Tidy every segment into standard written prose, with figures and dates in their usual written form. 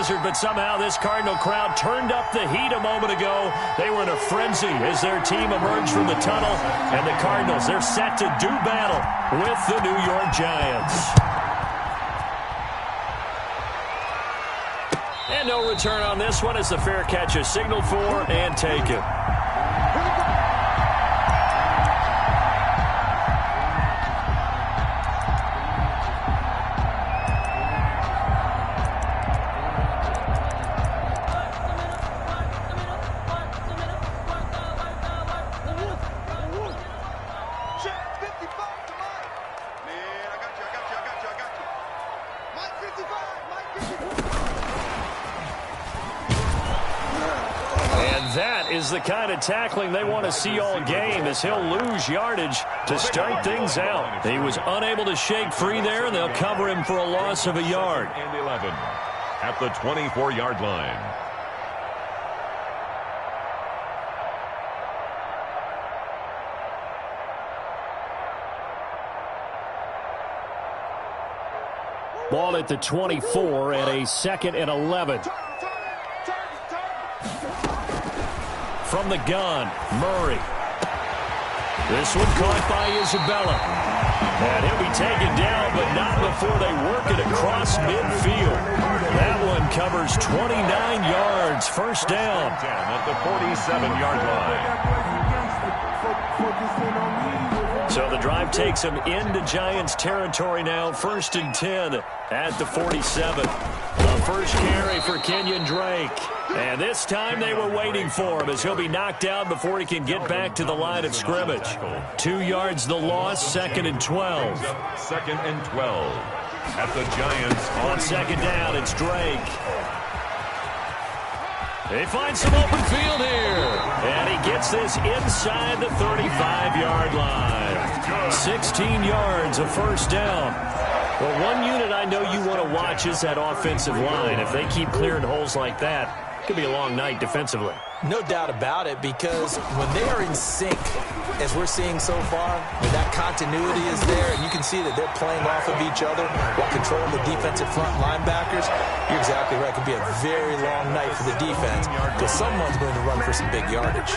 blizzard, but somehow this Cardinal crowd turned up the heat a moment ago. They were in a frenzy as their team emerged from the tunnel. And the Cardinals, they're set to do battle with the New York Giants. And no return on this one as the fair catch is signaled for and taken. Is the kind of tackling they want to see all game as he'll lose yardage to start things out. He was unable to shake free there, and they'll cover him for a loss of a yard. And 11 at the 24-yard line. Ball at the 24 and a 2nd and 11. From the gun, Murray. This one caught by Isabella. And he'll be taken down, but not before they work it across midfield. That one covers 29 yards. First down. At the 47-yard line. So the drive takes them into Giants territory now. 1st and 10 at the 47. The first carry for Kenyon Drake. And this time they were waiting for him as he'll be knocked down before he can get back to the line of scrimmage. 2 yards the loss, 2nd and 12. 2nd and 12 at the Giants. On 2nd down, it's Drake. They find some open field here. And he gets this inside the 35-yard line. 16 yards, a first down. Well, one unit I know you want to watch is that offensive line. If they keep clearing holes like that, it could be a long night defensively. No doubt about it, because when they are in sync, as we're seeing so far, when that continuity is there, and you can see that they're playing off of each other while controlling the defensive front linebackers, you're exactly right. It could be a very long night for the defense because someone's going to run for some big yardage.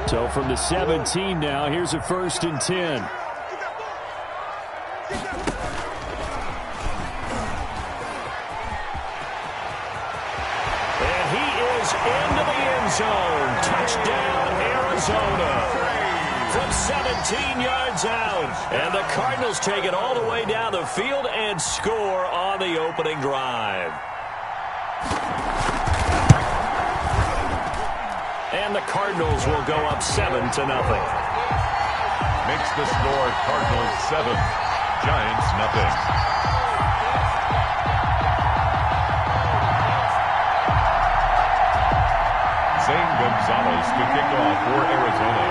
So from the 17 now, here's a 1st and 10. Into the end zone. Touchdown, Arizona. From 17 yards out. And the Cardinals take it all the way down the field and score on the opening drive. And the Cardinals will go up 7-0. Makes the score Cardinals 7, Giants nothing. Gonzalez to kick off for Arizona.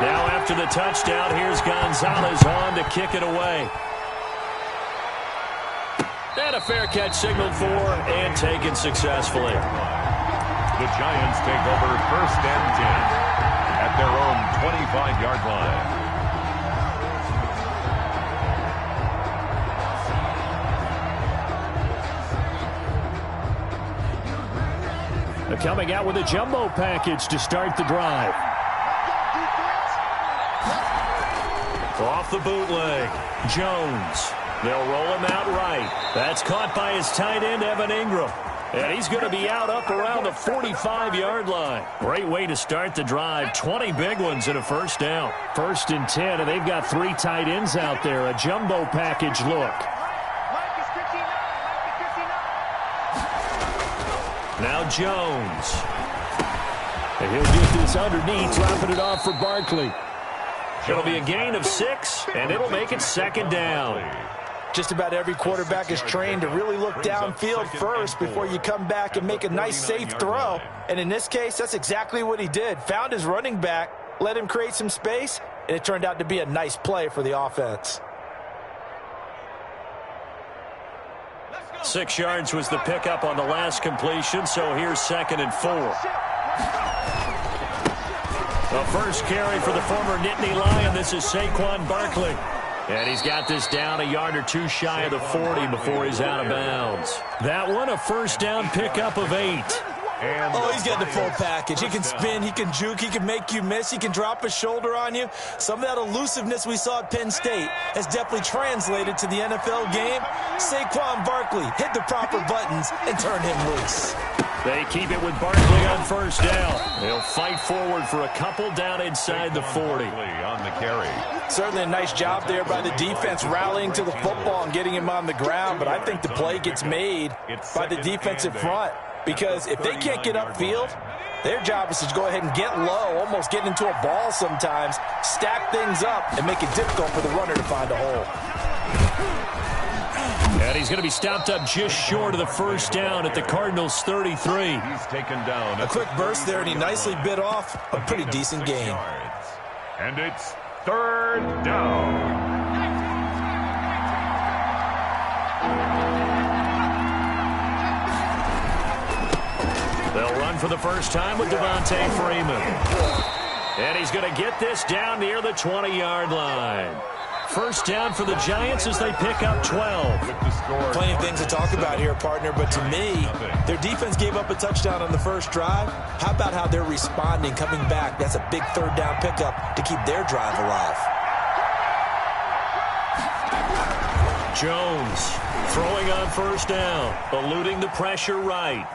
Now after the touchdown, here's Gonzalez on to kick it away. And a fair catch signaled for and taken successfully. The Giants take over 1st and 10 at their own 25-yard line. Coming out with a jumbo package to start the drive. Off the bootleg, Jones. They'll roll him out right. That's caught by his tight end, Evan Ingram. And he's going to be out up around the 45-yard line. Great way to start the drive. 20 big ones and a first down. 1st and 10, and they've got 3 tight ends out there. A jumbo package look. Now Jones. And he'll get this underneath, dropping it off for Barkley. It'll be a gain of 6, and it'll make it 2nd down. Just about every quarterback is trained to really look downfield first before you come back and make a nice, safe throw. And in this case, that's exactly what he did. Found his running back, let him create some space, and it turned out to be a nice play for the offense. 6 yards was the pickup on the last completion, so here's 2nd and 4. The first carry for the former Nittany Lion. This is Saquon Barkley. And he's got this down a yard or two shy of the 40 before he's out of bounds. That one, a first down pickup of 8. Oh, he's got the full package. He can spin, he can juke, he can make you miss, he can drop a shoulder on you. Some of that elusiveness we saw at Penn State has definitely translated to the NFL game. Saquon Barkley hit the proper buttons and turn him loose. They keep it with Barkley on first down. They'll fight forward for a couple down inside the 40. On the carry. Certainly a nice job there by the defense rallying to the football and getting him on the ground, but I think the play gets made by the defensive front. Because if they can't get upfield, their job is to go ahead and get low, almost get into a ball sometimes, stack things up, and make it difficult for the runner to find a hole. And he's going to be stopped up just short of the first down at the Cardinals' 33. He's taken down. A quick burst there, and he nicely bit off a pretty decent gain. And it's third down. They'll run for the first time with Devontae Freeman. And he's going to get this down near the 20-yard line. First down for the Giants as they pick up 12. Plenty of things to talk about here, partner, but to me, their defense gave up a touchdown on the first drive. How about how they're responding, coming back? That's a big third down pickup to keep their drive alive. Jones throwing on first down, eluding the pressure right.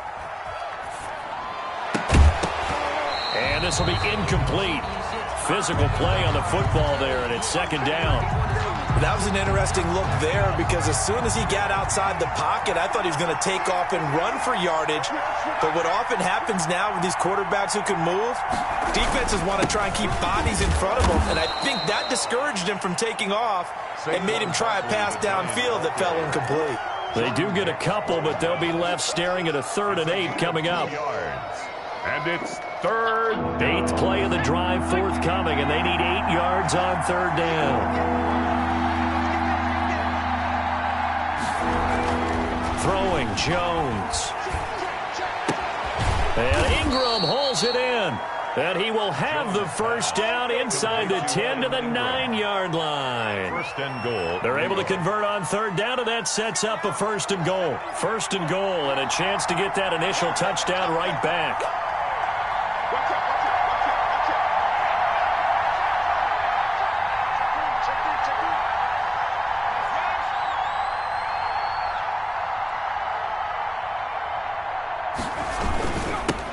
And this will be incomplete. Physical play on the football there, and it's second down. That was an interesting look there because as soon as he got outside the pocket, I thought he was going to take off and run for yardage. But what often happens now with these quarterbacks who can move, defenses want to try and keep bodies in front of them, and I think that discouraged him from taking off and made him try a pass downfield that fell incomplete. They do get a couple, but they'll be left staring at a 3rd and 8 coming up. And it's third. 8th play of the drive forthcoming, and they need 8 yards on third down. Throwing Jones. And Ingram holds it in. And he will have the first down inside the 10 to the 9-yard line. First and goal. They're able to convert on third down, and that sets up a first and goal. First and goal, and a chance to get that initial touchdown right back.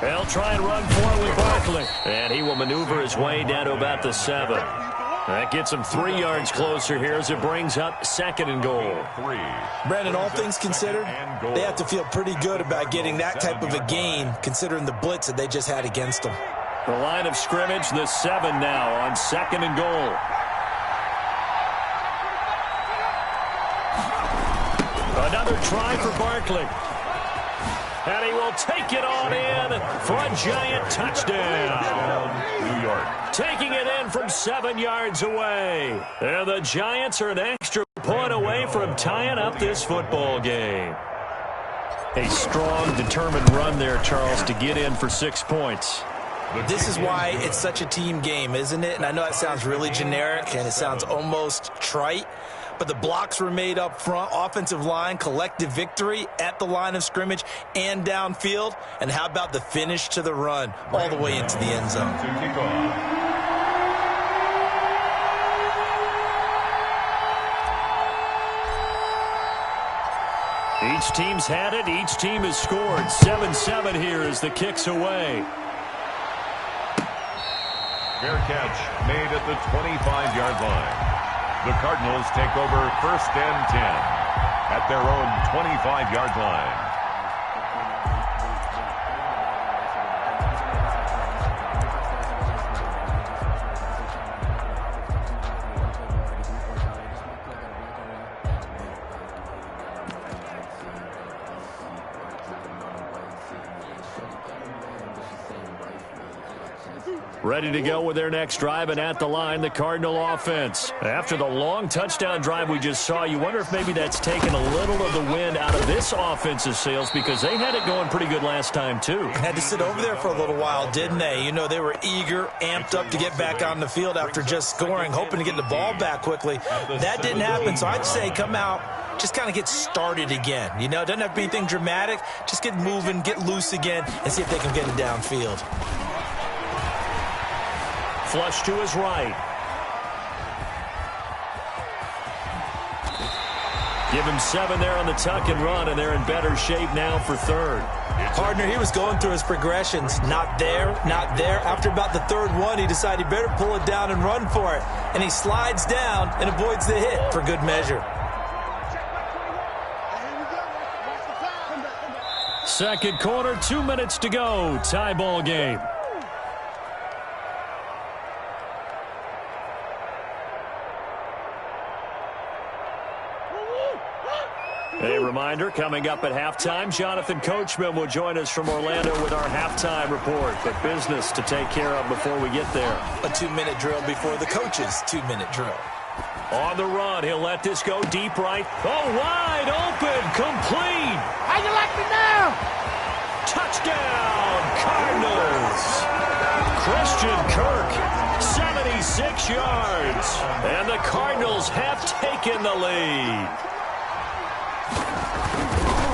They'll try and run for it with Barkley. And he will maneuver his way down to about the 7. That gets him 3 yards closer here as it brings up 2nd and goal. Brandon, all things considered, they have to feel pretty good about getting that type of a gain considering the blitz that they just had against them. The line of scrimmage, the 7 now on 2nd and goal. Another try for Barkley. And he will take it on in for a giant touchdown. New York. Taking it in from 7 yards away. And the Giants are an extra point away from tying up this football game. A strong, determined run there, Charles, to get in for 6 points. This is why it's such a team game, isn't it? And I know that sounds really generic and it sounds almost trite. But the blocks were made up front, offensive line, collective victory at the line of scrimmage and downfield. And how about the finish to the run all the way into the end zone? Each team's had it. Each team has scored. 7-7 here as the kick's away. Fair catch made at the 25-yard line. The Cardinals take over 1st and 10 at their own 25-yard line. ready to go with their next drive, and at the line, the Cardinal offense. After the long touchdown drive we just saw, you wonder if maybe that's taken a little of the wind out of this offense's sails, because they had it going pretty good last time, too. Had to sit over there for a little while, didn't they? You know, they were eager, amped up to get back on the field after just scoring, hoping to get the ball back quickly. That didn't happen, so I'd say come out, just kind of get started again. You know, it doesn't have to be anything dramatic. Just get moving, get loose again, and see if they can get it downfield. Flush to his right. Give him 7 there on the tuck and run, and they're in better shape now for third. Partner, he was going through his progressions. Not there, not there. After about the third one, he decided he better pull it down and run for it. And he slides down and avoids the hit for good measure. Second quarter, 2 minutes to go. Tie ball game. A reminder, coming up at halftime, Jonathan Coachman will join us from Orlando with our halftime report. But business to take care of before we get there. A 2-minute drill before the coach's 2-minute drill. On the run, he'll let this go deep right. Oh, wide open, complete. How you like me now? Touchdown, Cardinals. Christian Kirk, 76 yards. And the Cardinals have taken the lead.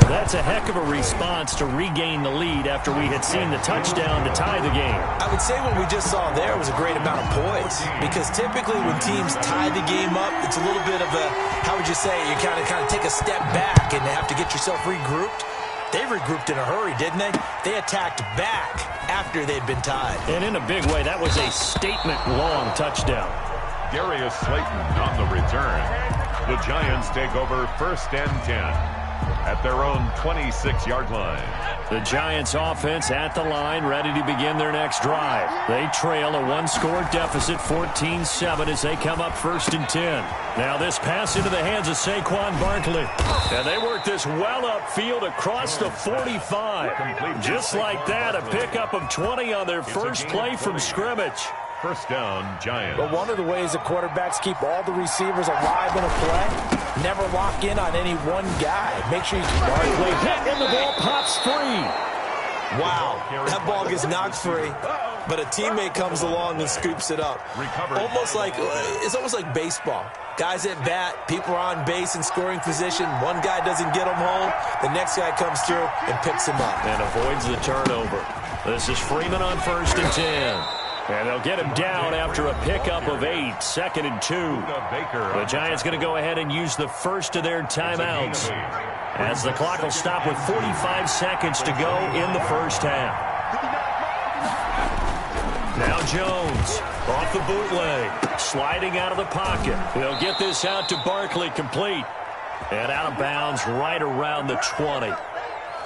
That's a heck of a response to regain the lead after we had seen the touchdown to tie the game. I would say what we just saw there was a great amount of poise, because typically when teams tie the game up, it's a little bit of a, how would you say, you kind of take a step back and have to get yourself regrouped. They regrouped in a hurry, didn't they? They attacked back after they'd been tied. And in a big way, that was a statement-long touchdown. Darius Slayton on the return. The Giants take over 1st and 10. At their own 26-yard line. The Giants offense at the line, ready to begin their next drive. They trail a 1-score deficit, 14-7, as they come up 1st and 10. Now this pass into the hands of Saquon Barkley. And they work this well upfield across the 45. Just like that, a pickup of 20 on their first play from scrimmage. 1st down, Giants. But one of the ways that quarterbacks keep all the receivers alive in a play, never lock in on any one guy. Make sure you keep Barkley hit and the ball pops free. Wow, that ball gets knocked free, but a teammate comes along and scoops it up. It's almost like baseball. Guys at bat, people are on base in scoring position. One guy doesn't get him home, the next guy comes through and picks him up. And avoids the turnover. This is Freeman on 1st and 10. And they'll get him down after a pickup of 8, 2nd and 2. The Giants going to go ahead and use the first of their timeouts, as the clock will stop with 45 seconds to go in the first half. Now Jones off the bootleg, sliding out of the pocket. He'll get this out to Barkley, complete. And out of bounds right around the 20.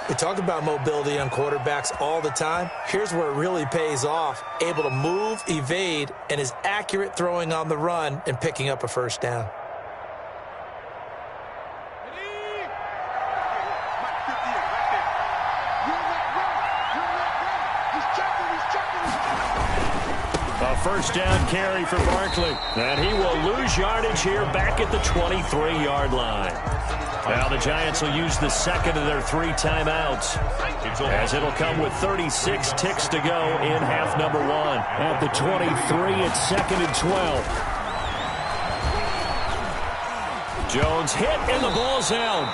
We talk about mobility on quarterbacks all the time. Here's where it really pays off. Able to move, evade, and is accurate throwing on the run and picking up a 1st down. A 1st down carry for Barkley. And he will lose yardage here back at the 23-yard line. Now the Giants will use the second of their 3 timeouts, as it'll come with 36 ticks to go in half number 1. At the 23, it's 2nd and 12. Jones hit and the ball's out.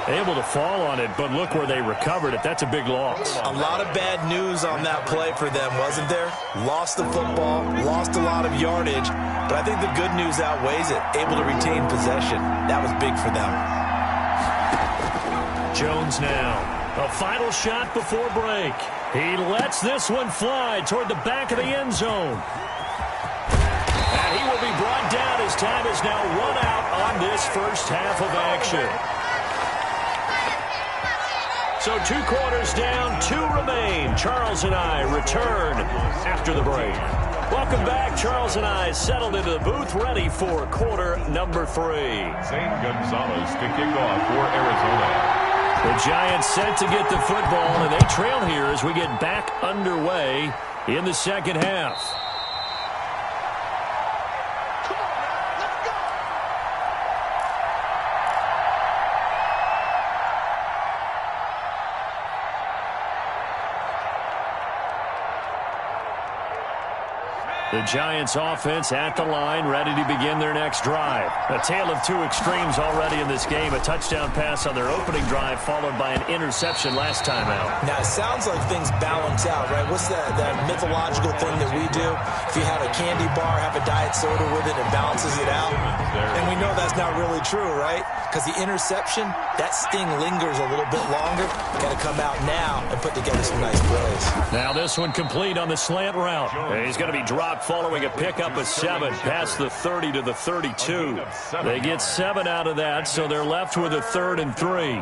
Able to fall on it, but look where they recovered it. That's a big loss. A lot of bad news on that play for them, wasn't there? Lost the football, lost a lot of yardage, but I think the good news outweighs it. Able to retain possession. That was big for them. Jones now. A final shot before break. He lets this one fly toward the back of the end zone. And he will be brought down as time is now run out on this first half of action. So 2 quarters down, 2 remain. Charles and I return after the break. Welcome back. Charles and I settled into the booth, ready for quarter number 3. Zane Gonzalez to kick off for Arizona. The Giants set to get the football, and they trail here as we get back underway in the second half. The Giants offense at the line, ready to begin their next drive. A tale of two extremes already in this game. A touchdown pass on their opening drive, followed by an interception last time out. Now, it sounds like things balance out, right? What's that mythological thing that we do? If you have a candy bar, have a diet soda with it, it balances it out. And we know that's not really true, right? Because the interception, that sting lingers a little bit longer. Got to come out now and put together some nice plays. Now this one complete on the slant route. He's going to be dropped following a pickup of 7 past the 30 to the 32. They get 7 out of that, so they're left with a 3rd and 3.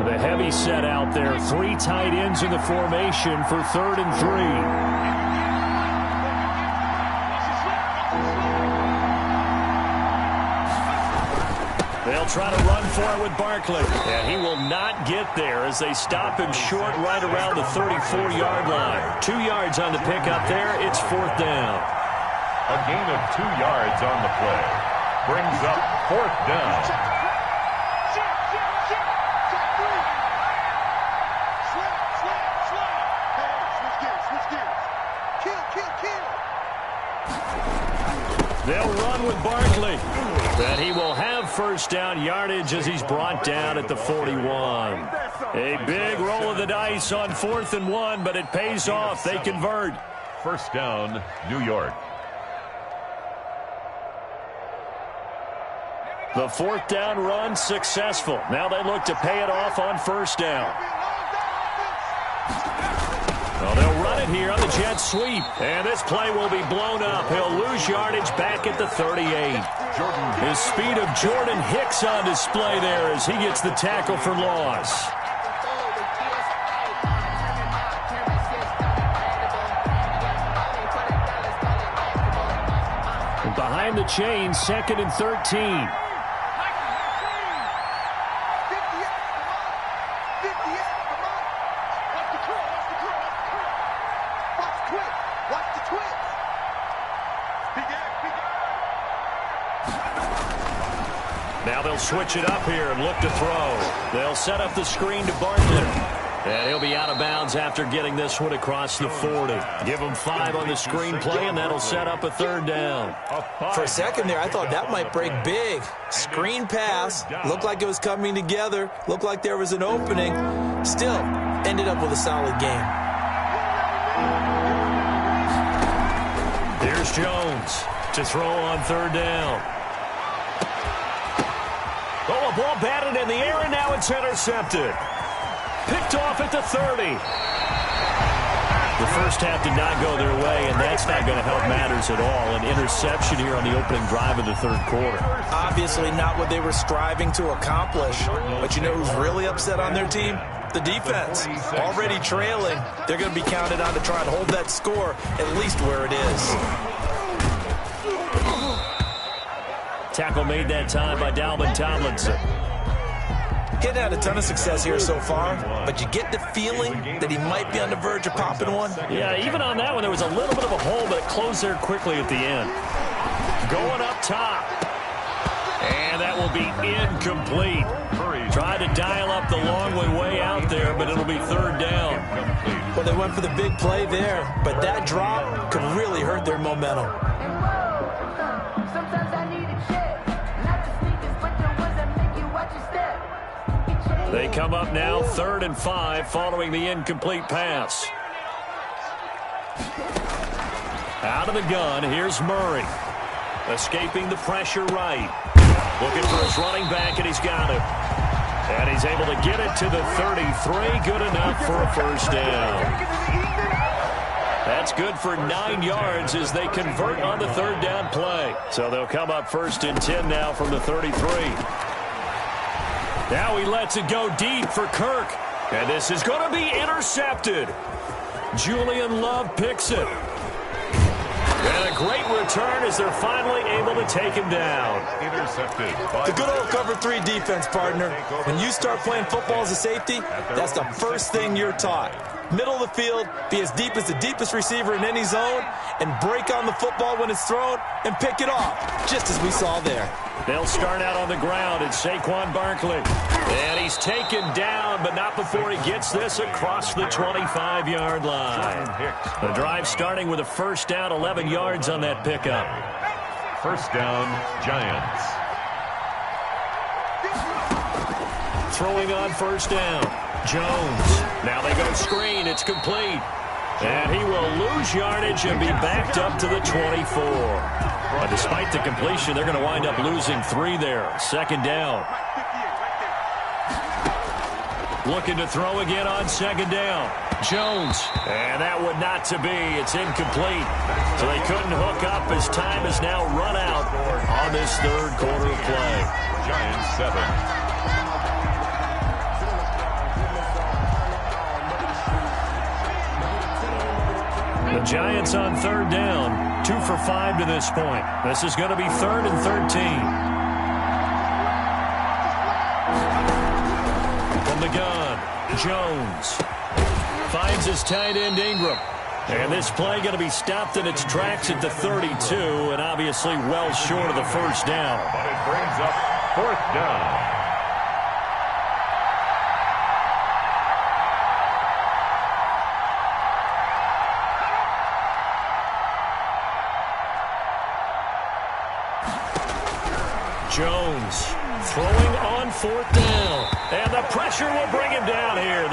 The heavy set out there. 3 tight ends in the formation for 3rd and 3. They'll try to run for it with Barkley. And he will not get there as they stop him short right around the 34-yard line. 2 yards on the pickup there. It's 4th down. A gain of 2 yards on the play. Brings up 4th down. They'll run with Barkley. And he will have 1st down yardage as he's brought down at the 41. A big roll of the dice on 4th and 1, but it pays off. They convert. 1st down, New York. The 4th down run successful. Now they look to pay it off on 1st down. Well, they'll run it here on the jet sweep. And this play will be blown up. He'll lose yardage back at the 38. His speed of Jordan Hicks on display there as he gets the tackle for loss. And behind the chains, 2nd and 13. Now they'll switch it up here and look to throw. They'll set up the screen to Barkley. And he'll be out of bounds after getting this one across the 40. Give him 5 on the screen play, and that'll set up a 3rd down. For a second there, I thought that might break big. Screen pass. Looked like it was coming together. Looked like there was an opening. Still, ended up with a solid game. Here's Jones to throw on 3rd down. Oh, a ball batted in the air, and now it's intercepted. Picked off at the 30. The first half did not go their way, and that's not going to help matters at all. An interception here on the opening drive of the 3rd quarter. Obviously not what they were striving to accomplish. But you know who's really upset on their team? The defense. Already trailing. They're going to be counted on to try and hold that score at least where it is. Tackle made that time by Dalvin Tomlinson. He hadn't had a ton of success here so far, but you get the feeling that he might be on the verge of popping one. Yeah, even on that one, there was a little bit of a hole, but it closed there quickly at the end. Going up top. And that will be incomplete. Tried to dial up the long way out there, but it'll be 3rd down. Well, they went for the big play there, but that drop could really hurt their momentum. They come up now 3rd and 5 following the incomplete pass. Out of the gun, here's Murray. Escaping the pressure right. Looking for his running back, and he's got it. And he's able to get it to the 33. Good enough for a 1st down. That's good for 9 yards as they convert on the 3rd down play. So they'll come up 1st and 10 now from the 33. Now he lets it go deep for Kirk. And this is going to be intercepted. Julian Love picks it. And a great return as they're finally able to take him down. Intercepted. The good old cover 3 defense, partner. When you start playing football as a safety, that's the first thing you're taught. middle of the field, be as deep as the deepest receiver in any zone, and break on the football when it's thrown and pick it off, just as we saw there. They'll start out on the ground. It's Saquon Barkley. And he's taken down, but not before he gets this across the 25-yard line. The drive starting with a first down, 11 yards on that pickup. First down, Giants. Throwing on first down, Jones. Now they go screen. It's complete. And he will lose yardage and be backed up to the 24. But despite the completion, they're going to wind up losing 3 there. Second down. Looking to throw again on second down. Jones. And that would not to be. It's incomplete. So they couldn't hook up as time is now run out on this third quarter of play. Giants 7. The Giants on third down, 2 for 5 to this point. This is going to be 3rd and 13. From the gun, Jones finds his tight end Ingram. And this play going to be stopped in its tracks at the 32, and obviously well short of the first down. But it brings up 4th down. Jones throwing on 4th down. And the pressure will bring him down here.